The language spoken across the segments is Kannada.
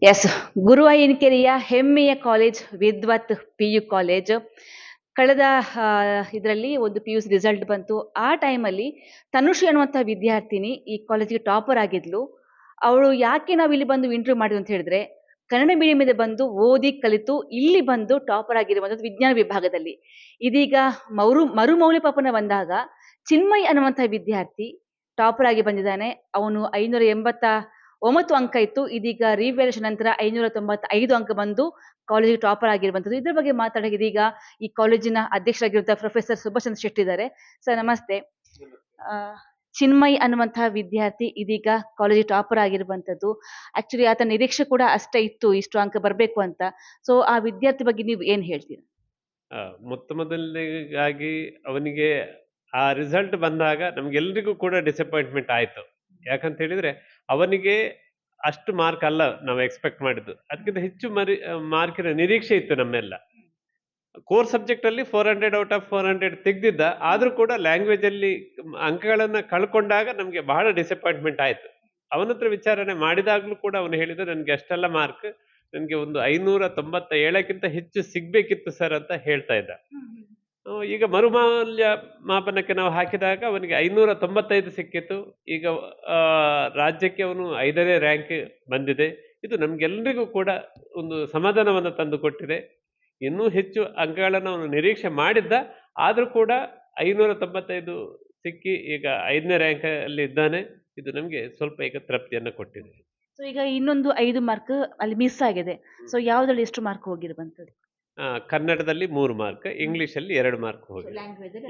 ಎಸ್, ಗುರುವಾಯಿನಕೆರೆಯ ಹೆಮ್ಮೆಯ ಕಾಲೇಜ್ ವಿದ್ವತ್ PU ಕಾಲೇಜ್. ಕಳೆದ ಇದರಲ್ಲಿ ಒಂದು PUC ರಿಸಲ್ಟ್ ಬಂತು. ಆ ಟೈಮಲ್ಲಿ ತನುಶ್ರೀ ಅನ್ನುವಂಥ ವಿದ್ಯಾರ್ಥಿನಿ ಈ ಕಾಲೇಜಿಗೆ ಟಾಪರ್ ಆಗಿದ್ಲು. ಅವಳು ಯಾಕೆ ನಾವು ಇಲ್ಲಿ ಬಂದು ಇಂಟರ್ವ್ಯೂ ಮಾಡಿದ್ವಿ ಅಂತ ಹೇಳಿದ್ರೆ, ಕನ್ನಡ ಮೀಡಿಯಂಗೆ ಬಂದು ಓದಿ ಕಲಿತು ಇಲ್ಲಿ ಬಂದು ಟಾಪರ್ ಆಗಿರುವಂಥದ್ದು ವಿಜ್ಞಾನ ವಿಭಾಗದಲ್ಲಿ. ಇದೀಗ ಮರುಮೌಲ್ಯಮಾಪನ ಬಂದಾಗ ಚಿನ್ಮಯ್ ಅನ್ನುವಂಥ ವಿದ್ಯಾರ್ಥಿ ಟಾಪರ್ ಆಗಿ ಬಂದಿದ್ದಾನೆ. ಅವನು 589 ಅಂಕ ಇತ್ತು. ಇದೀಗ ರಿವ್ಯಾಲ್ಯೂಯೇಷನ್ ನಂತರ 595 ಅಂಕ ಬಂದು ಕಾಲೇಜಿಗೆ ಟಾಪರ್ ಆಗಿರುವಂಥದ್ದು. ಇದ್ರ ಬಗ್ಗೆ ಮಾತಾಡೋಕೆ ಇದೀಗ ಈ ಕಾಲೇಜಿನ ಅಧ್ಯಕ್ಷರಾಗಿರುವಂತಹ ಪ್ರೊಫೆಸರ್ ಸುಭಾಷ್ ಚಂದ್ರ ಶೆಟ್ಟಿ ಇದ್ದಾರೆ. ಸರ್ ನಮಸ್ತೆ. ಆ, ಚಿನ್ಮಯ್ ಅನ್ನುವಂತಹ ವಿದ್ಯಾರ್ಥಿ ಇದೀಗ ಕಾಲೇಜಿಗೆ ಟಾಪರ್ ಆಗಿರುವಂಥದ್ದು. ಆಕ್ಚುಲಿ ಆತನ ನಿರೀಕ್ಷೆ ಕೂಡ ಅಷ್ಟೇ ಇತ್ತು, ಇಷ್ಟು ಅಂಕ ಬರಬೇಕು ಅಂತ. ಸೊ ಆ ವಿದ್ಯಾರ್ಥಿ ಬಗ್ಗೆ ನೀವು ಏನ್ ಹೇಳ್ತೀರಾ? ಮೊತ್ತ ಮೊದಲನೇಗಾಗಿ ಅವನಿಗೆ ಆ ರಿಸಲ್ಟ್ ಬಂದಾಗ ನಮ್ಗೆಲ್ರಿಗೂ ಕೂಡ ಡಿಸಪಾಯಿಂಟ್ಮೆಂಟ್ ಆಯ್ತು. ಯಾಕಂತ ಹೇಳಿದ್ರೆ ಅವನಿಗೆ ಅಷ್ಟು ಮಾರ್ಕ್ ಅಲ್ಲ ನಾವು ಎಕ್ಸ್ಪೆಕ್ಟ್ ಮಾಡಿದ್ದು. ಅದಕ್ಕಿಂತ ಹೆಚ್ಚು ಮಾರ್ಕಿನ ನಿರೀಕ್ಷೆ ಇತ್ತು ನಮ್ಮೆಲ್ಲ. ಕೋರ್ ಸಬ್ಜೆಕ್ಟ್ ಅಲ್ಲಿ 400 ಔಟ್ ಆಫ್ 400 ತೆಗ್ದಿದ್ದ. ಆದ್ರೂ ಕೂಡ ಲ್ಯಾಂಗ್ವೇಜ್ ಅಲ್ಲಿ ಅಂಕಗಳನ್ನ ಕಳ್ಕೊಂಡಾಗ ನಮ್ಗೆ ಬಹಳ ಡಿಸಪಾಯಿಂಟ್ಮೆಂಟ್ ಆಯ್ತು. ಅವನ ಹತ್ರ ವಿಚಾರಣೆ ಮಾಡಿದಾಗ್ಲೂ ಕೂಡ ಅವನು ಹೇಳಿದ, ನನ್ಗೆ ಅಷ್ಟೆಲ್ಲ ಮಾರ್ಕ್, ನನ್ಗೆ ಒಂದು 597ಕ್ಕಿಂತ ಹೆಚ್ಚು ಸಿಗ್ಬೇಕಿತ್ತು ಸರ್ ಅಂತ ಹೇಳ್ತಾ ಇದ್ದ. ಈಗ ಮರುಮೌಲ್ಯ ಮಾಪನಕ್ಕೆ ನಾವು ಹಾಕಿದಾಗ ಅವನಿಗೆ 595 ಸಿಕ್ಕಿತ್ತು. ಈಗ ರಾಜ್ಯಕ್ಕೆ ಅವನು 5ನೇ ರ್ಯಾಂಕ್ ಬಂದಿದೆ. ಇದು ನಮ್ಗೆಲ್ರಿಗೂ ಕೂಡ ಒಂದು ಸಮಾಧಾನವನ್ನು ತಂದು ಕೊಟ್ಟಿದೆ. ಇನ್ನೂ ಹೆಚ್ಚು ಅಂಕಗಳನ್ನು ಅವನು ನಿರೀಕ್ಷೆ ಮಾಡಿದ್ದ. ಆದ್ರೂ ಕೂಡ 595 ಸಿಕ್ಕಿ ಈಗ 5ನೇ ರ್ಯಾಂಕ್ ಅಲ್ಲಿ ಇದ್ದಾನೆ. ಇದು ನಮ್ಗೆ ಸ್ವಲ್ಪ ಈಗ ತೃಪ್ತಿಯನ್ನ ಕೊಟ್ಟಿದೆ. ಸೊ ಈಗ ಇನ್ನೊಂದು 5 ಮಾರ್ಕ್ ಅಲ್ಲಿ ಮಿಸ್ ಆಗಿದೆ. ಸೊ ಯಾವ್ದ್ರಲ್ಲಿ ಎಷ್ಟು ಮಾರ್ಕ್ ಹೋಗಿರುವಂತದ್ದು? ಕನ್ನಡದಲ್ಲಿ 3 ಮಾರ್ಕ್, ಇಂಗ್ಲಿಷ್ ಅಲ್ಲಿ 2 ಮಾರ್ಕ್ ಹೋಗಿದೆ.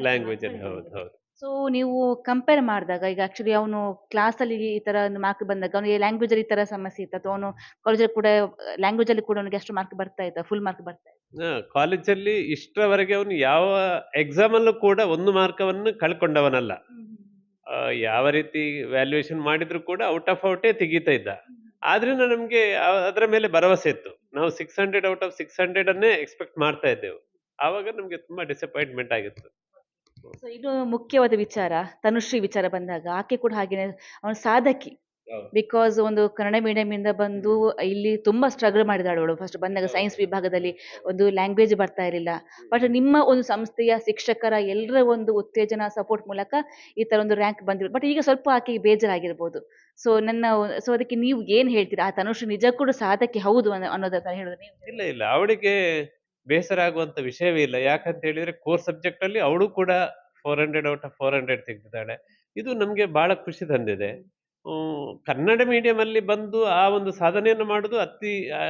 ಲ್ಯಾಂಗ್ವೇಜ್ ಅಲ್ಲಿ ಹೌದು ಹೌದು. ಸೊ ನೀವು ಕಂಪೇರ್ ಮಾಡಿದಾಗ ಈಗ ಆಕ್ಚುಲಿ ಅವನು ಕ್ಲಾಸ್ ಅಲ್ಲಿ ಈ ತರ ಒಂದು ಮಾರ್ಕ್ ಬಂದಾಗ ಅವನಿಗೆ ಲ್ಯಾಂಗ್ವೇಜ್ ಅಲ್ಲಿ ಈ ತರ ಸಮಸ್ಯೆ ಇತ್ತು, ಅಥವಾ ಅವನು ಕಾಲೇಜಲ್ಲಿ ಕೂಡ ಲ್ಯಾಂಗ್ವೇಜ್ ಅಲ್ಲಿ ಕೂಡ ಅವನಿಗೆ ಅಷ್ಟು ಮಾರ್ಕ್ ಬರ್ತಾ ಇತ್ತ, ಫುಲ್ ಮಾರ್ಕ್ ಬರ್ತಾ ಇತ್ತು? ಕಾಲೇಜಲ್ಲಿ ಇಷ್ಟರವರೆಗೆ ಅವನು ಯಾವ ಎಕ್ಸಾಮ್ ಅಲ್ಲೂ ಕೂಡ 1 ಮಾರ್ಕವನ್ನು ಕಳ್ಕೊಂಡವನಲ್ಲ. ಯಾವ ರೀತಿ ವ್ಯಾಲ್ಯೂಯೇಷನ್ ಮಾಡಿದ್ರು ಕೂಡ ಔಟ್ ಆಫ್ ಔಟೇ ತೆಗಿತಾ ಇದ್ದ. ಆದ್ರಿಂದ ನಮ್ಗೆ ಅದರ ಮೇಲೆ ಭರವಸೆ ಇತ್ತು. ನಾವು 600 ಔಟ್ ಆಫ್ 600 ಅನ್ನೇ ಎಕ್ಸ್ಪೆಕ್ಟ್ ಮಾಡ್ತಾ ಇದ್ದೆವು. ಆವಾಗ ನಮ್ಗೆ ತುಂಬಾ ಡಿಸಪಾಯಿಂಟ್ಮೆಂಟ್ ಆಗಿತ್ತು. ಸೊ ಇದು ಮುಖ್ಯವಾದ ವಿಚಾರ. ತನುಶ್ರೀ ವಿಚಾರ ಬಂದಾಗ ಆಕೆ ಕೂಡ ಹಾಗೇನೆ ಅವನು ಸಾಧಕಿ. ಬಿಕಾಸ್ ಒಂದು ಕನ್ನಡ ಮೀಡಿಯಂ ಇಂದ ಬಂದು ಇಲ್ಲಿ ತುಂಬಾ ಸ್ಟ್ರಗಲ್ ಮಾಡಿದಾಳು ಅವಳು. ಫಸ್ಟ್ ಬಂದಾಗ ಸೈನ್ಸ್ ವಿಭಾಗದಲ್ಲಿ ಒಂದು ಲ್ಯಾಂಗ್ವೇಜ್ ಬರ್ತಾ ಇರಲಿಲ್ಲ. ಬಟ್ ನಿಮ್ಮ ಒಂದು ಸಂಸ್ಥೆಯ ಶಿಕ್ಷಕರ ಎಲ್ಲರ ಒಂದು ಉತ್ತೇಜನ ಸಪೋರ್ಟ್ ಮೂಲಕ ಈ ತರ ಒಂದು ರ್ಯಾಂಕ್ ಬಂದಿರೋ. ಬಟ್ ಈಗ ಸ್ವಲ್ಪ ಆಕೆಗೆ ಬೇಜಾರಾಗಿರ್ಬೋದು. ಸೊ ಅದಕ್ಕೆ ನೀವು ಏನ್ ಹೇಳ್ತೀರಾ? ಆ ತನುಶ್ರೀ ನಿಜ ಕೂಡ ಸಾಧಕಿ ಹೌದು ಅನ್ನೋದನ್ನ ಹೇಳೋದು ನೀವು? ಇಲ್ಲ ಅವಳಿಗೆ ಬೇಸರ ಆಗುವಂತ ವಿಷಯವೇ ಇಲ್ಲ. ಯಾಕಂತ ಹೇಳಿದ್ರೆ ಕೋರ್ ಸಬ್ಜೆಕ್ಟ್ ಅಲ್ಲಿ ಅವಳು ಕೂಡ 400 ಔಟ್ ಆಫ್ 400 ತೆಗೆದಿದ್ದಾಳೆ. ಇದು ನಮ್ಗೆ ಬಹಳ ಖುಷಿ ತಂದಿದೆ. ಕನ್ನಡ ಮೀಡಿಯಂ ಅಲ್ಲಿ ಬಂದು ಆ ಒಂದು ಸಾಧನೆಯನ್ನು ಮಾಡುದು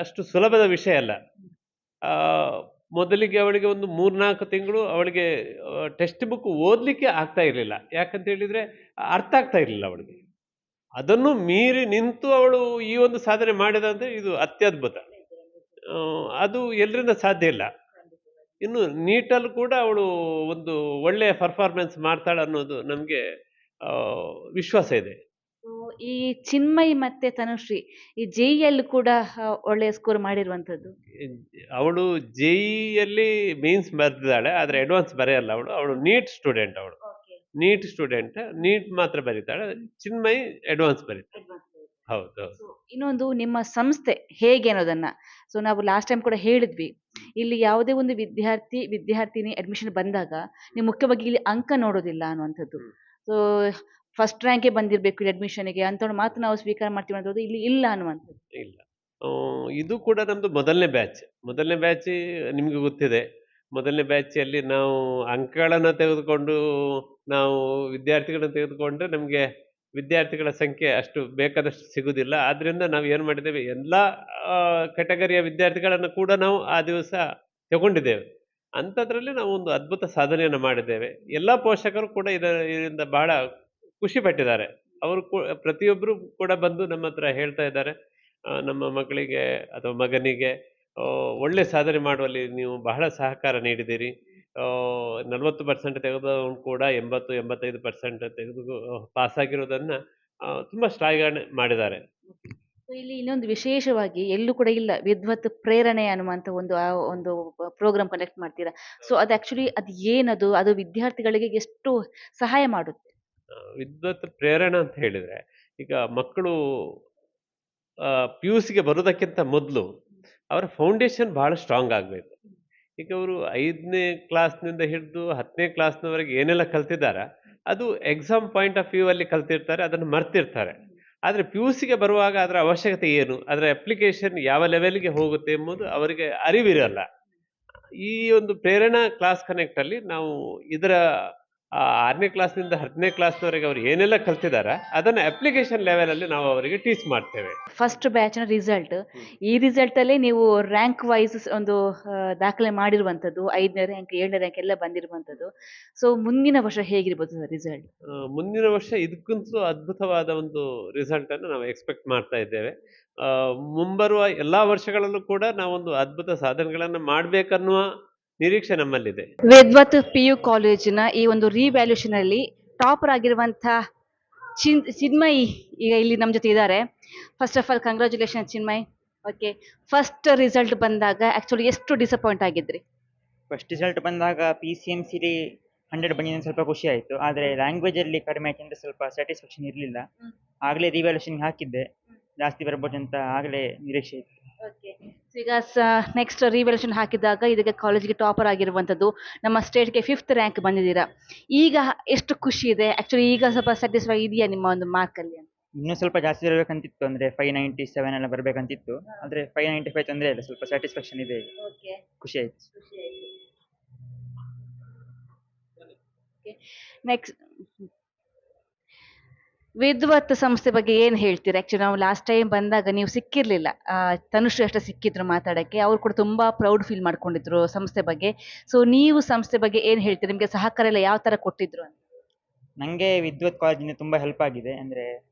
ಅಷ್ಟು ಸುಲಭದ ವಿಷಯ ಅಲ್ಲ. ಮೊದಲಿಗೆ ಅವಳಿಗೆ ಒಂದು 3-4 ತಿಂಗಳು ಅವಳಿಗೆ ಟೆಕ್ಸ್ಟ್ ಬುಕ್ ಓದ್ಲಿಕ್ಕೆ ಆಗ್ತಾ ಇರ್ಲಿಲ್ಲ. ಯಾಕಂತ ಹೇಳಿದ್ರೆ ಅರ್ಥ ಆಗ್ತಾ ಇರ್ಲಿಲ್ಲ ಅವಳಿಗೆ. ಅದನ್ನು ಮೀರಿ ನಿಂತು ಅವಳು ಈ ಒಂದು ಸಾಧನೆ ಮಾಡಿದಂದ್ರೆ ಇದು ಅತ್ಯದ್ಭುತ. ಅದು ಎಲ್ರಿಂದ ಸಾಧ್ಯ ಇಲ್ಲ. ಇನ್ನು ನೀಟಲ್ಲೂ ಕೂಡ ಅವಳು ಒಂದು ಒಳ್ಳೆಯ ಪರ್ಫಾರ್ಮೆನ್ಸ್ ಮಾಡ್ತಾಳೆ ಅನ್ನೋದು ನಮ್ಗೆ ವಿಶ್ವಾಸ ಇದೆ. ಈ ಚಿನ್ಮಯ್ ಮತ್ತೆ ತನುಶ್ರೀ ಈ JEE ಕೂಡ ಒಳ್ಳೆಯ ಸ್ಕೋರ್ ಮಾಡಿರುವಂತದ್ದು. ಅವಳು JEE ಮೇನ್ಸ್ ಬರೆದಿದ್ದಾಳೆ, ಆದ್ರೆ ಅಡ್ವಾನ್ಸ್ ಬರೆಯಲ್ಲ ಅವಳು. ಅವಳು NEET student. NEET student, NEET ಮಾತ್ರ ಬರೀತಾಳೆ. ಚಿನ್ಮಯ್ ಅಡ್ವಾನ್ಸ್ ಬರೀತಾಳೆ. ಹೌದು. ಇನ್ನೊಂದು, ನಿಮ್ಮ ಸಂಸ್ಥೆ ಹೇಗೆ ಅನ್ನೋದನ್ನ. ಸೊ ನಾವು ಲಾಸ್ಟ್ ಟೈಮ್ ಕೂಡ ಹೇಳಿದ್ವಿ, ಇಲ್ಲಿ ಯಾವುದೇ ಒಂದು ವಿದ್ಯಾರ್ಥಿನಿ ಅಡ್ಮಿಷನ್ ಬಂದಾಗ ನೀವು ಮುಖ್ಯವಾಗಿ ಇಲ್ಲಿ ಅಂಕ ನೋಡೋದಿಲ್ಲ ಅನ್ನುವಂಥದ್ದು. ಸೊ ಫಸ್ಟ್ ರ್ಯಾಂಕೇ ಬಂದಿರಬೇಕು ಇಲ್ಲಿ ಅಡ್ಮಿಷನ್ಗೆ ಅಂತ ಮಾತ್ರ ನಾವು ಸ್ವೀಕಾರ ಮಾಡ್ತೀವಿ ಅನ್ನೋದು ಇಲ್ಲಿ ಇಲ್ಲ ಅನ್ನುವಂಥದ್ದು. ಇಲ್ಲ. ಇದು ಕೂಡ ನಮ್ದು ಮೊದಲನೇ ಬ್ಯಾಚ್ ನಿಮ್ಗೆ ಗೊತ್ತಿದೆ. ಮೊದಲನೇ ಬ್ಯಾಚಲ್ಲಿ ನಾವು ಅಂಕಗಳನ್ನ ತೆಗೆದುಕೊಂಡು ನಾವು ವಿದ್ಯಾರ್ಥಿಗಳನ್ನ ತೆಗೆದುಕೊಂಡ್ರೆ ನಮ್ಗೆ ವಿದ್ಯಾರ್ಥಿಗಳ ಸಂಖ್ಯೆ ಅಷ್ಟು ಬೇಕಾದಷ್ಟು ಸಿಗುದಿಲ್ಲ. ಆದ್ರಿಂದ ನಾವು ಏನ್ ಮಾಡಿದ್ದೇವೆ, ಎಲ್ಲಾ ಕೆಟಗರಿಯ ವಿದ್ಯಾರ್ಥಿಗಳನ್ನ ಕೂಡ ನಾವು ಆ ದಿವಸ ತಗೊಂಡಿದ್ದೇವೆ. ಅಂಥದ್ರಲ್ಲಿ ನಾವು ಒಂದು ಅದ್ಭುತ ಸಾಧನೆಯನ್ನು ಮಾಡಿದ್ದೇವೆ. ಎಲ್ಲಾ ಪೋಷಕರು ಕೂಡ ಇದರಿಂದ ಬಹಳ ಖುಷಿ ಪಟ್ಟಿದ್ದಾರೆ. ಅವರು ಪ್ರತಿಯೊಬ್ಬರು ಕೂಡ ಬಂದು ನಮ್ಮ ಹತ್ರ ಹೇಳ್ತಾ ಇದ್ದಾರೆ, ನಮ್ಮ ಮಗಳಿಗೆ ಅಥವಾ ಮಗನಿಗೆ ಒಳ್ಳೆ ಸಾಧನೆ ಮಾಡುವಲ್ಲಿ ನೀವು ಬಹಳ ಸಹಕಾರ ನೀಡಿದ್ದೀರಿ. 40% ತೆಗೆದವನು ಕೂಡ 80-85% ತೆಗೆದು ಪಾಸ್ ಆಗಿರೋದನ್ನ ತುಂಬಾ ಶ್ಲಾಘನೆ ಮಾಡಿದ್ದಾರೆ. ಇಲ್ಲಿ ಇನ್ನೊಂದು ವಿಶೇಷವಾಗಿ ಎಲ್ಲೂ ಕೂಡ ಇಲ್ಲ, ವಿದ್ವತ್ ಪ್ರೇರಣೆ ಅನ್ನುವಂತ ಒಂದು ಪ್ರೋಗ್ರಾಮ್ ಕಂಡಕ್ಟ್ ಮಾಡ್ತೀರಾ. ಸೊ ಅದು ಆಕ್ಚುಲಿ ಅದು ಏನದು, ಅದು ವಿದ್ಯಾರ್ಥಿಗಳಿಗೆ ಎಷ್ಟು ಸಹಾಯ ಮಾಡುತ್ತೆ? ವಿದ್ವತ್ ಪ್ರೇರಣೆ ಅಂತ ಹೇಳಿದ್ರೆ, ಈಗ ಮಕ್ಕಳು ಪಿ ಯು ಸಿಗೆ ಬರೋದಕ್ಕಿಂತ ಮೊದಲು ಅವರ ಫೌಂಡೇಶನ್ ಬಹಳ ಸ್ಟ್ರಾಂಗ್ ಆಗಬೇಕು. ಈಗ ಅವರು 5ನೇ ಕ್ಲಾಸ್‌ನಿಂದ ಹಿಡಿದು 10ನೇ ಕ್ಲಾಸ್‌ನವರೆಗೆ ಏನೆಲ್ಲ ಕಲ್ತಿದ್ದಾರ, ಅದು ಎಕ್ಸಾಮ್ ಪಾಯಿಂಟ್ ಆಫ್ ವ್ಯೂ ಅಲ್ಲಿ ಕಲ್ತಿರ್ತಾರೆ, ಅದನ್ನು ಮರ್ತಿರ್ತಾರೆ. ಆದ್ರೆ ಪಿ-ಯು-ಸಿಗೆ ಬರುವಾಗ ಅದರ ಅವಶ್ಯಕತೆ ಏನು? ಅದರ ಅಪ್ಲಿಕೇಶನ್ ಯಾವ ಲೆವೆಲ್‌ಗೆ ಹೋಗುತ್ತೆ ಎಂಬುದು ಅವರಿಗೆ ಅರಿವಿರಲ್ಲ. ಈ ಒಂದು ಪ್ರೇರಣಾ ಕ್ಲಾಸ್ ಕನೆಕ್ಟ್ ಅಲ್ಲಿ ನಾವು ಇದರ 6ನೇ ಕ್ಲಾಸ್‌ನಿಂದ 10ನೇ ಕ್ಲಾಸ್‌ನವರೆಗೆ ಅವರು ಏನೆಲ್ಲ ಕಲ್ತಿದಾರ, ಅದನ್ನ ಅಪ್ಲಿಕೇಶನ್ ಲೆವೆಲ್ ಅಲ್ಲಿ ನಾವು ಅವರಿಗೆ ಟೀಚ್ ಮಾಡ್ತೇವೆ. ಫಸ್ಟ್ ಬ್ಯಾಚ್‌ನ ರಿಸಲ್ಟ್. ಈ ರಿಸಲ್ಟಲ್ಲೇ ನೀವು ರ್ಯಾಂಕ್ ವೈಸ್ ಒಂದು ದಾಖಲೆ ಮಾಡಿರುವಂಥದ್ದು. 5ನೇ ರ್ಯಾಂಕ್, 7ನೇ ರ್ಯಾಂಕ್ ಎಲ್ಲ ಬಂದಿರುವಂಥದ್ದು. ಸೊ ಮುಂದಿನ ವರ್ಷ ಹೇಗಿರ್ಬೋದು ಸರ್ ರಿಸಲ್ಟ್? ಮುಂದಿನ ವರ್ಷ ಇದಕ್ಕಿಂತಲೂ ಅದ್ಭುತವಾದ ಒಂದು ರಿಸಲ್ಟ್ ಅನ್ನು ನಾವು ಎಕ್ಸ್ಪೆಕ್ಟ್ ಮಾಡ್ತಾ ಇದ್ದೇವೆ. ಮುಂಬರುವ ಎಲ್ಲಾ ವರ್ಷಗಳಲ್ಲೂ ಕೂಡ ನಾವೊಂದು ಅದ್ಭುತ ಸಾಧನೆಗಳನ್ನ ಮಾಡ್ಬೇಕನ್ನುವ ನಿರೀಕ್ಷೆ ನಮ್ಮಲ್ಲಿದೆ. ವೇದವತ್ ಪಿ.ಯು ಕಾಲೇಜಿನ ಈ ಒಂದು ರಿವ್ಯಾಲ್ಯೂಯೇಷನ್ ಅಲ್ಲಿ ಟಾಪರ್ ಆಗಿರುವಂಥ ಚಿನ್ಮಯಿ ಈಗ ಇಲ್ಲಿ ನಮ್ಮ ಜೊತೆ ಇದ್ದಾರೆ. First of all congratulation Chinmay. Okay, first result ಬಂದಾಗ ಆಕ್ಚುಲಿ ಎಷ್ಟು ಡಿಸಪಾಯಿಂಟ್ ಆಗಿದ್ರಿ? ಫಸ್ಟ್ ರಿಸಲ್ಟ್ ಬಂದಾಗ PCMCಲಿ 100 ಬಂದಿದ್ದು ಸ್ವಲ್ಪ ಖುಷಿ ಆಯಿತು. ಆದರೆ ಲ್ಯಾಂಗ್ವೇಜಲ್ಲಿ ಕಡಿಮೆ ಆಯ್ತು ಅಂತ ಸ್ವಲ್ಪ ಸ್ಯಾಟಿಸ್ಫ್ಯಾಕ್ಷನ್ ಇರಲಿಲ್ಲ. ಆಗಲೇ ರಿವ್ಯಾಲ್ಯೂಷನ್ಗೆ ಹಾಕಿದ್ದೆ, ಜಾಸ್ತಿ ಬರ್ಬೋದು ಅಂತ ಆಗಲೇ ನಿರೀಕ್ಷೆ ಇತ್ತು. ಓಕೆ, ಈಗ ನೆಕ್ಸ್ಟ್ ರಿವ್ಯಾಲ್ಯೂಯೇಷನ್ ಹಾಕಿದಾಗ ಇದಕ್ಕೆ ಕಾಲೇಜಿಗೆ ಟಾಪರ್ ಆಗಿರುವಂಥದ್ದು, ನಮ್ಮ ಸ್ಟೇಟ್ಗೆ 5th ರ್ಯಾಂಕ್ ಬಂದಿದ್ದೀರಾ. ಈಗ ಎಷ್ಟು ಖುಷಿ ಇದೆ? ಆಕ್ಚುಲಿ ಈಗ ಸ್ವಲ್ಪ ಸ್ಯಾಟಿಸ್ಫೈ ಇದೆಯಾ ನಿಮ್ಮ ಒಂದು ಮಾರ್ಕಲ್ಲಿ ಅಂತ? ಇನ್ನೂ ಸ್ವಲ್ಪ ಜಾಸ್ತಿ ಬರಬೇಕಂತಿತ್ತು, ಅಂದರೆ 597 ಎಲ್ಲ ಬರಬೇಕಂತಿತ್ತು. ಆದರೆ 595 ತೊಂದರೆ ಇಲ್ಲ, ಸ್ವಲ್ಪ ಸ್ಯಾಟಿಸ್ಫ್ಯಾಕ್ಷನ್ ಇದೆ ಈಗ. ಓಕೆ, ಖುಷಿ ಆಯಿತು. ನೆಕ್ಸ್ಟ್ ವಿದ್ವತ್ ಸಂಸ್ಥೆ ಬಗ್ಗೆ ಏನ್ ಹೇಳ್ತೀರಾ? ಆಕ್ಚುಲಿ ನಾವು ಲಾಸ್ಟ್ ಟೈಮ್ ಬಂದಾಗ ನೀವು ಸಿಕ್ಕಿರ್ಲಿಲ್ಲ, ತನುಶ್ರೀ ಅಷ್ಟೇ ಸಿಕ್ಕಿದ್ರು ಮಾತಾಡಕ್ಕೆ. ಅವ್ರು ಕೂಡ ತುಂಬಾ ಪ್ರೌಡ್ ಫೀಲ್ ಮಾಡ್ಕೊಂಡಿದ್ರು ಸಂಸ್ಥೆ ಬಗ್ಗೆ. ಸೊ ನೀವು ಸಂಸ್ಥೆ ಬಗ್ಗೆ ಏನ್ ಹೇಳ್ತೀರಿ? ನಿಮ್ಗೆ ಸಹಕಾರ ಎಲ್ಲ ಯಾವ ತರ ಕೊಟ್ಟಿದ್ರು ಅಂತ? ನನಗೆ ವಿದ್ವತ್ ಕಾಲೇಜಿಂದ ತುಂಬ ಹೆಲ್ಪ್ ಆಗಿದೆ. ಅಂದರೆ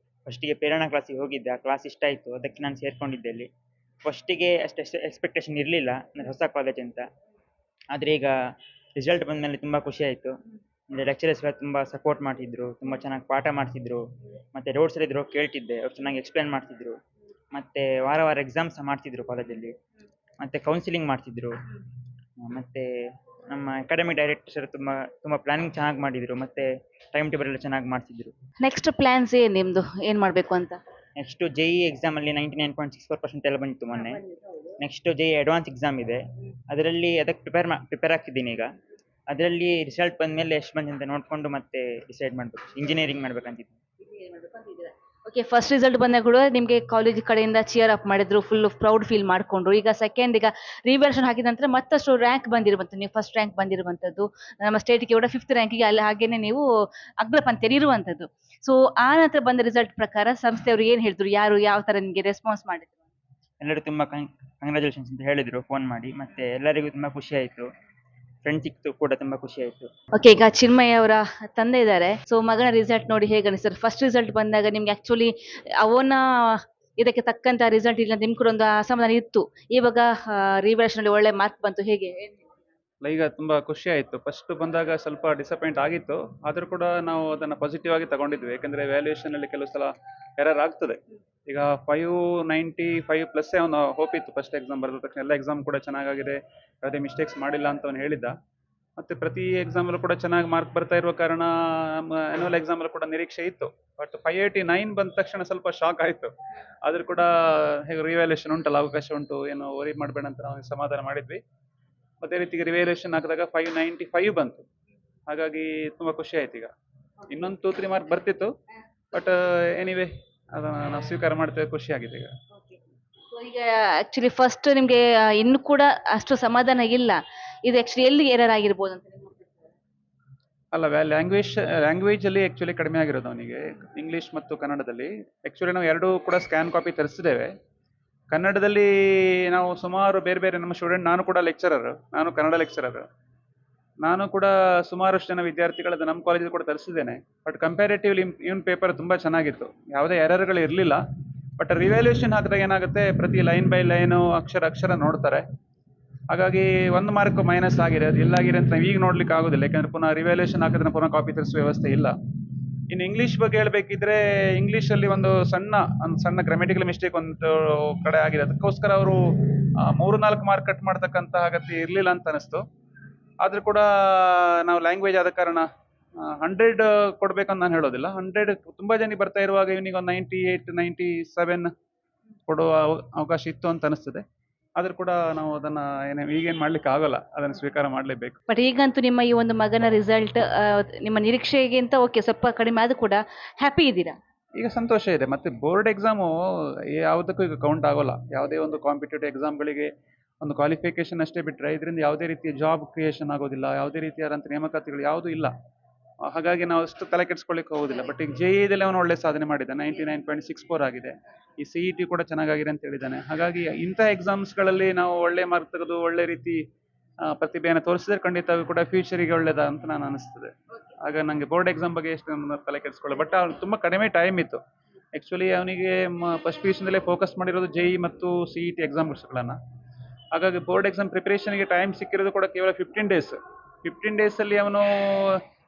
ಫಸ್ಟಿಗೆ ಪ್ರೇರಣಾ ಕ್ಲಾಸಿಗೆ ಹೋಗಿದ್ದೆ, ಆ ಕ್ಲಾಸ್ ಇಷ್ಟ ಆಯಿತು, ಅದಕ್ಕೆ ನಾನು ಸೇರ್ಕೊಂಡಿದ್ದೆ ಅಲ್ಲಿ. ಫಸ್ಟಿಗೆ ಅಷ್ಟು ಎಕ್ಸ್ಪೆಕ್ಟೇಷನ್ ಇರಲಿಲ್ಲ, ಅಂದರೆ ಹೊಸ ಕಾಲೇಜ್ ಅಂತ. ಆದರೆ ಈಗ ರಿಸಲ್ಟ್ ಬಂದಮೇಲೆ ತುಂಬ ಖುಷಿ ಆಯಿತು. ಅಂದರೆ ಲೆಕ್ಚರರ್ಸ್ ಎಲ್ಲ ತುಂಬ ಸಪೋರ್ಟ್ ಮಾಡ್ತಿದ್ರು, ತುಂಬ ಚೆನ್ನಾಗಿ ಪಾಠ ಮಾಡ್ತಿದ್ರು. ಮತ್ತು ರೋಡ್ಸಲ್ಲಿದ್ರು ಕೇಳ್ತಿದ್ದೆ, ಅವ್ರು ಚೆನ್ನಾಗಿ ಎಕ್ಸ್ಪ್ಲೇನ್ ಮಾಡ್ತಿದ್ರು. ಮತ್ತು ವಾರ ವಾರ ಎಕ್ಸಾಮ್ ಸಹ ಮಾಡ್ತಿದ್ರು ಕಾಲೇಜಲ್ಲಿ. ಮತ್ತು ಕೌನ್ಸಿಲಿಂಗ್ ಮಾಡ್ತಿದ್ರು. ಮತ್ತು ನಮ್ಮ ಅಕಾಡೆಮಿಕ್ ಡೈರೆಕ್ಟರ್ ತುಂಬ ತುಂಬ ಪ್ಲಾನಿಂಗ್ ಚೆನ್ನಾಗಿ ಮಾಡಿದರು. ಮತ್ತು ಟೈಮ್ ಟೇಬಲ್ ಎಲ್ಲ ಚೆನ್ನಾಗಿ ಮಾಡ್ತಿದ್ರು. ನೆಕ್ಸ್ಟ್ ಪ್ಲಾನ್ಸ್ ಏನ್ ನಿಮ್ದು? ಏನ್ ಮಾಡ್ಬೇಕು ಅಂತ? ನೆಕ್ಸ್ಟು JEE ಎಕ್ಸಾಮಲ್ಲಿ 99.64% ಎಲ್ಲ ಬಂದಿತ್ತು ಮೊನ್ನೆ. ನೆಕ್ಸ್ಟು JEE ಅಡ್ವಾನ್ಸ್ ಎಕ್ಸಾಮ್ ಇದೆ, ಅದರಲ್ಲಿ ಅದಕ್ಕೆ ಪ್ರಿಪೇರ್ ಆಗ್ತಿದ್ದೀನಿ ಈಗ. ಅದರಲ್ಲಿ ರಿಸಲ್ಟ್ ಬಂದಮೇಲೆ ಎಷ್ಟು ಬಂದಿದೆ ಅಂತ ನೋಡಿಕೊಂಡು ಮತ್ತೆ ಡಿಸೈಡ್ ಮಾಡಬೇಕು. ಇಂಜಿನಿಯರಿಂಗ್ ಮಾಡ್ಬೇಕಂತಿದ್ದೀನಿ. ಓಕೆ, ಫಸ್ಟ್ ರಿಸಲ್ಟ್ ಬಂದಾಗ ಕೂಡ ನಿಮಗೆ ಕಾಲೇಜ್ ಕಡೆಯಿಂದ ಚಿಯರ್ ಅಪ್ ಮಾಡಿದ್ರು, ಫುಲ್ ಪ್ರೌಡ್ ಫೀಲ್ ಮಾಡ್ಕೊಂಡ್ರು. ಈಗ ಸೆಕೆಂಡ್, ಈಗ ರಿವ್ಯಾಲ್ಯೂಯೇಷನ್ ಹಾಕಿದ ನಂತರ ಮತ್ತಷ್ಟು ರ್ಯಾಂಕ್ ಬಂದಿರುವಂಥದ್ದು, ನೀವು ಫಸ್ಟ್ ರ್ಯಾಂಕ್ ಬಂದಿರುವಂಥದ್ದು, ನಮ್ಮ ಸ್ಟೇಟ್ಗೆ ಕೂಡ 5th ರ್ಯಾಂಕಿಗೆ ಅಲ್ಲಿ ಹಾಗೇನೆ ನೀವು ಅಗ್ರಪಂಕ್ತಿಯಲ್ಲಿ ಇರುವಂಥದ್ದು. ಸೊ ಆ ನಂತರ ಬಂದ ರಿಸಲ್ಟ್ ಪ್ರಕಾರ ಸಂಸ್ಥೆಯವರು ಏನ್ ಹೇಳಿದ್ರು? ಯಾರು ಯಾವ ತರ ನಿಮಗೆ ರೆಸ್ಪಾನ್ಸ್ ಮಾಡಿದ್ರು? ಎಲ್ಲರೂ ತುಂಬ ಕಂಗ್ರ್ಯಾಚುಲೇಷನ್ಸ್ ಅಂತ ಹೇಳಿದರು ಫೋನ್ ಮಾಡಿ. ಮತ್ತು ಎಲ್ಲರಿಗೂ ತುಂಬ ಖುಷಿ ಆಯಿತು, ಫ್ರೆಂಡ್ ಸಿಕ್ತು ಕೂಡ ತುಂಬ ಖುಷಿ ಆಯಿತು. ಓಕೆ, ಈಗ ಚಿನ್ಮಯ್ ಅವರ ತಂದೆ ಇದ್ದಾರೆ. ಸೊ ಮಗನ ರಿಸಲ್ಟ್ ನೋಡಿ ಹೇಗೆ ಅನಿಸ್ತಾರೆ? ಫಸ್ಟ್ ರಿಸಲ್ಟ್ ಬಂದಾಗ ನಿಮ್ಗೆ ಆಕ್ಚುಲಿ ಅವನ ಇದಕ್ಕೆ ತಕ್ಕಂತ ರಿಸಲ್ಟ್ ಇಲ್ಲ, ನಿಮ್ಗೆ ಕೂಡ ಒಂದು ಅಸಮಾಧಾನ ಇತ್ತು. ಇವಾಗ ರಿವ್ಯಾಲ್ಯೂಯೇಷನ್ ಅಲ್ಲಿ ಒಳ್ಳೆ ಮಾರ್ಕ್ ಬಂತು, ಹೇಗೆ? ಈಗ ತುಂಬ ಖುಷಿ ಆಯಿತು. ಫಸ್ಟ್ ಬಂದಾಗ ಸ್ವಲ್ಪ ಡಿಸಪಾಯಿಂಟ್ ಆಗಿತ್ತು, ಆದರೂ ಕೂಡ ನಾವು ಅದನ್ನು ಪಾಸಿಟಿವ್ ಆಗಿ ತಗೊಂಡಿದ್ವಿ. ಯಾಕಂದರೆ ವ್ಯಾಲ್ಯೂಯೇಷನಲ್ಲಿ ಕೆಲವು ಸಲ ಎರರ್ ಆಗ್ತದೆ. ಈಗ 595 ಪ್ಲಸ್ಸೇ ಅವನು ಹೋಪ್ ಇತ್ತು. ಫಸ್ಟ್ ಎಕ್ಸಾಮ್ ಬರೆದ ತಕ್ಷಣ ಎಲ್ಲ ಎಕ್ಸಾಮ್ ಕೂಡ ಚೆನ್ನಾಗಾಗಿದೆ, ಯಾವುದೇ ಮಿಸ್ಟೇಕ್ಸ್ ಮಾಡಿಲ್ಲ ಅಂತ ಅವನು ಹೇಳಿದ್ದ. ಮತ್ತು ಪ್ರತಿ ಎಕ್ಸಾಮಲ್ಲೂ ಕೂಡ ಚೆನ್ನಾಗಿ ಮಾರ್ಕ್ ಬರ್ತಾ ಇರುವ ಕಾರಣ ನಮ್ಮ ಆ್ಯನ್ಯುವಲ್ ಎಕ್ಸಾಮಲ್ಲೂ ಕೂಡ ನಿರೀಕ್ಷೆ ಇತ್ತು. ಬಟ್ 589 ಬಂದ ತಕ್ಷಣ ಸ್ವಲ್ಪ ಶಾಕ್ ಆಯಿತು. ಆದರೂ ಕೂಡ ಹೇಗೆ ರಿವ್ಯಾಲ್ಯೂಯೇಷನ್ ಉಂಟಲ್ಲ, ಅವಕಾಶ ಉಂಟು, ಏನು ವರಿ ಮಾಡಬೇಡ ಅಂತ ನಾವು ಸಮಾಧಾನ ಮಾಡಿದ್ವಿ. ಅದೇ ರೀತಿಗೆ ರಿವ್ಯಾಲ್ಯೂಯೇಷನ್ ಹಾಕಿದಾಗ 595 ಬಂತು. ಹಾಗಾಗಿ ತುಂಬ ಖುಷಿ ಆಯ್ತು. ಈಗ ಇನ್ನೊಂದು 2-3 ಮಾರ್ಕ್ ಬರ್ತಿತ್ತು, ಬಟ್ ಎನಿವೇ ಅದನ್ನು ನಾವು ಸ್ವೀಕಾರ ಮಾಡ್ತೇವೆ. ಖುಷಿ ಆಗಿದೆ ಈಗ. ಸೊ ಈಗ ಆಕ್ಚುಲಿ ಫಸ್ಟ್ ನಿಮ್ಗೆ ಇನ್ನು ಕೂಡ ಅಷ್ಟು ಸಮಾಧಾನ ಇಲ್ಲ. ಇದು ಆಕ್ಚುಲಿ ಎಲ್ಲಿ ಎರರ್ ಆಗಿರ್ಬೋದು ಅಂತ ನಿಮ್ಗೆ ಅನ್ಸುತ್ತೆ? ಅಲ್ಲ, ಲ್ಯಾಂಗ್ವೇಜಲ್ಲಿ ಆ್ಯಕ್ಚುಲಿ ಕಡಿಮೆ ಆಗಿರೋದು ಅವನಿಗೆ, ಇಂಗ್ಲೀಷ್ ಮತ್ತು ಕನ್ನಡದಲ್ಲಿ. ಆ್ಯಕ್ಚುಲಿ ನಾವು ಎರಡೂ ಕೂಡ ಸ್ಕ್ಯಾನ್ ಕಾಪಿ ತರಿಸಿದ್ದೇವೆ. ಕನ್ನಡದಲ್ಲಿ ನಾವು ಸುಮಾರು ಬೇರೆ ಬೇರೆ ನಮ್ಮ ಸ್ಟೂಡೆಂಟ್, ನಾನು ಕೂಡ ಲೆಕ್ಚರರ್, ನಾನು ಕನ್ನಡ ಲೆಕ್ಚರರ್, ನಾನು ಕೂಡ ಸುಮಾರಷ್ಟು ಜನ ವಿದ್ಯಾರ್ಥಿಗಳದ್ದು ನಮ್ಮ ಕಾಲೇಜಲ್ಲಿ ಕೂಡ ತರಿಸಿದ್ದೇನೆ. ಬಟ್ ಕಂಪ್ಯಾರೇಟಿವ್ಲಿ ಇವನ್ ಪೇಪರ್ ತುಂಬ ಚೆನ್ನಾಗಿತ್ತು, ಯಾವುದೇ ಎರರ್ಗಳು ಇರಲಿಲ್ಲ. ಬಟ್ ರಿವ್ಯಾಲ್ಯೂಯೇಷನ್ ಹಾಕಿದಾಗ ಏನಾಗುತ್ತೆ, ಪ್ರತಿ ಲೈನ್ ಬೈ ಲೈನು ಅಕ್ಷರ ನೋಡ್ತಾರೆ. ಹಾಗಾಗಿ 1 ಮಾರ್ಕ್ ಮೈನಸ್ ಆಗಿದೆ. ಅದು ಎಲ್ಲಾಗಿದೆ ಅಂತ ನಾವು ಈಗ ನೋಡ್ಲಿಕ್ಕೆ ಆಗೋದಿಲ್ಲ, ಯಾಕಂದರೆ ಪುನಃ ರಿವ್ಯಾಲ್ಯೂಯೇಷನ್ ಹಾಕಿದ್ರೆ ಪುನಃ ಕಾಪಿ ತರಿಸುವ ವ್ಯವಸ್ಥೆ ಇಲ್ಲ. ಇನ್ನು ಇಂಗ್ಲೀಷ್ ಬಗ್ಗೆ ಹೇಳಬೇಕಿದ್ರೆ, ಇಂಗ್ಲೀಷಲ್ಲಿ ಒಂದು ಸಣ್ಣ ಗ್ರಾಮೆಟಿಕಲ್ ಮಿಸ್ಟೇಕ್ ಒಂದು ಕಡೆ ಆಗಿದೆ. ಅದಕ್ಕೋಸ್ಕರ ಅವರು 3-4 ಮಾರ್ಕ್ ಕಟ್ ಮಾಡ್ತಕ್ಕಂಥ ಅಗತ್ಯ ಇರಲಿಲ್ಲ ಅಂತ ಅನಿಸ್ತು. ಆದರೂ ಕೂಡ ನಾವು ಲ್ಯಾಂಗ್ವೇಜ್ ಆದ ಕಾರಣ 100 ಕೊಡಬೇಕಂತ ನಾನು ಹೇಳೋದಿಲ್ಲ. 100 ತುಂಬ ಜನ ಬರ್ತಾ ಇರುವಾಗ ಇವನಿಗೆ ಒಂದು 98, 97 ಕೊಡುವ ಅವಕಾಶ ಇತ್ತು ಅಂತ ಅನಿಸ್ತದೆ. ಆದರೂ ಕೂಡ ನಾವು ಅದನ್ನು ಈಗೇನು ಮಾಡ್ಲಿಕ್ಕೆ ಆಗೋಲ್ಲ, ಅದನ್ನು ಸ್ವೀಕಾರ ಮಾಡಲೇಬೇಕು. ಬಟ್ ಈಗಂತೂ ನಿಮ್ಮ ಈ ಒಂದು ಮಗನ ರಿಸಲ್ಟ್ ನಿಮ್ಮ ನಿರೀಕ್ಷೆಗಿಂತ ಓಕೆ ಸ್ವಲ್ಪ ಕಡಿಮೆ ಆದರೂ ಕೂಡ ಹ್ಯಾಪಿ ಇದ್ದೀರಾ? ಈಗ ಸಂತೋಷ ಇದೆ. ಮತ್ತು ಬೋರ್ಡ್ ಎಕ್ಸಾಮು ಯಾವುದಕ್ಕೂ ಈಗ ಕೌಂಟ್ ಆಗೋಲ್ಲ. ಯಾವುದೇ ಒಂದು ಕಾಂಪಿಟೇಟಿವ್ ಎಕ್ಸಾಮ್ಗಳಿಗೆ ಒಂದು ಕ್ವಾಲಿಫಿಕೇಷನ್ ಅಷ್ಟೇ ಬಿಟ್ಟರೆ ಇದರಿಂದ ಯಾವುದೇ ರೀತಿಯ ಜಾಬ್ ಕ್ರಿಯೇಷನ್ ಆಗೋದಿಲ್ಲ, ಯಾವುದೇ ರೀತಿಯಾದಂಥ ನೇಮಕಾತಿಗಳು ಯಾವುದೂ ಇಲ್ಲ. ಹಾಗಾಗಿ ನಾವು ಅಷ್ಟು ತಲೆ ಕೆಡಿಸ್ಕೊಳ್ಳಿಕ್ಕೆ ಹೋಗೋದಿಲ್ಲ. ಬಟ್ ಈಗ JEE ಅವನು ಒಳ್ಳೆ ಸಾಧನೆ ಮಾಡಿದ, 99.64 ಆಗಿದೆ. ಈ CET ಕೂಡ ಚೆನ್ನಾಗಾಗಿದೆ ಅಂತ ಹೇಳಿದ್ದಾನೆ. ಹಾಗಾಗಿ ಇಂಥ ಎಕ್ಸಾಮ್ಸ್ಗಳಲ್ಲಿ ನಾವು ಒಳ್ಳೆ ಮಾರ್ಕ್ ತೆಗೆದು ಒಳ್ಳೆ ರೀತಿ ಪ್ರತಿಭೆಯನ್ನು ತೋರಿಸಿದ್ರೆ ಖಂಡಿತ ಕೂಡ ಫ್ಯೂಚರಿಗೆ ಒಳ್ಳೇದ ಅಂತ ನಾನು ಅನಿಸ್ತದೆ. ಆಗ ನನಗೆ ಬೋರ್ಡ್ ಎಕ್ಸಾಮ್ ಬಗ್ಗೆ ಎಷ್ಟು ತಲೆ ಕೆಡಿಸ್ಕೊಳ್ಳೋ. ಬಟ್ ಅವ್ನು ತುಂಬ ಕಡಿಮೆ ಟೈಮ್ ಇತ್ತು. ಆ್ಯಕ್ಚುಲಿ ಅವನಿಗೆ ಫಸ್ಟ್ PUCಯಿಂದಲೇ ಫೋಕಸ್ ಮಾಡಿರೋದು JEE ಮತ್ತು CET ಎಕ್ಸಾಮ್ಸ್ಗಳನ್ನು. ಹಾಗಾಗಿ ಬೋರ್ಡ್ ಎಕ್ಸಾಮ್ ಪ್ರಿಪರೇಷನ್ಗೆ ಟೈಮ್ ಸಿಕ್ಕಿರೋದು ಕೂಡ ಕೇವಲ 15 ಡೇಸ್. 15 ಡೇಸಲ್ಲಿ ಅವನು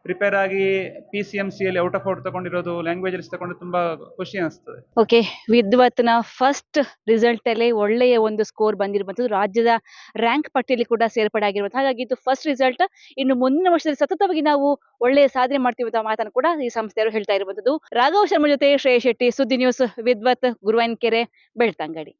ಪ್ರಿಪೇರ್ ಆಗಿ PCMCಯಲ್ಲಿ ಔಟ್ ಆಫ್ ಔಟ್ ತಗೊಂಡಿರೋದು, ಲ್ಯಾಂಗ್ವೇಜಲ್ಲಿ ತಗೊಂಡು ತುಂಬ ಖುಷಿ ಅನಿಸ್ತದೆ. ಓಕೆ, ವಿದ್ವತ್ನ ಫಸ್ಟ್ ರಿಸಲ್ಟಲ್ಲೇ ಒಳ್ಳೆಯ ಒಂದು ಸ್ಕೋರ್ ಬಂದಿರುವಂಥದ್ದು, ರಾಜ್ಯದ ರ್ಯಾಂಕ್ ಪಟ್ಟಿಯಲ್ಲಿ ಕೂಡ ಸೇರ್ಪಡೆ ಆಗಿರುವಂಥ. ಹಾಗಾಗಿ ಇದು ಫಸ್ಟ್ ರಿಸಲ್ಟ್. ಇನ್ನು ಮುಂದಿನ ವರ್ಷದಲ್ಲಿ ಸತತವಾಗಿ ನಾವು ಒಳ್ಳೆಯ ಸಾಧನೆ ಮಾಡ್ತೀವಿ ಅಂತ ಮಾತನ್ನು ಕೂಡ ಈ ಸಂಸ್ಥೆಯವರು ಹೇಳ್ತಾ ಇರುವಂಥದ್ದು. ರಾಘವ್ ಶರ್ಮಾ ಜೊತೆ ಶ್ರೇಯಸ್ ಶೆಟ್ಟಿ, ಸುದ್ದಿ ನ್ಯೂಸ್, ವಿದ್ವತ್, ಗುರುವಾನ್ಕೆರೆ, ಬೆಳ್ತಂಗಡಿ.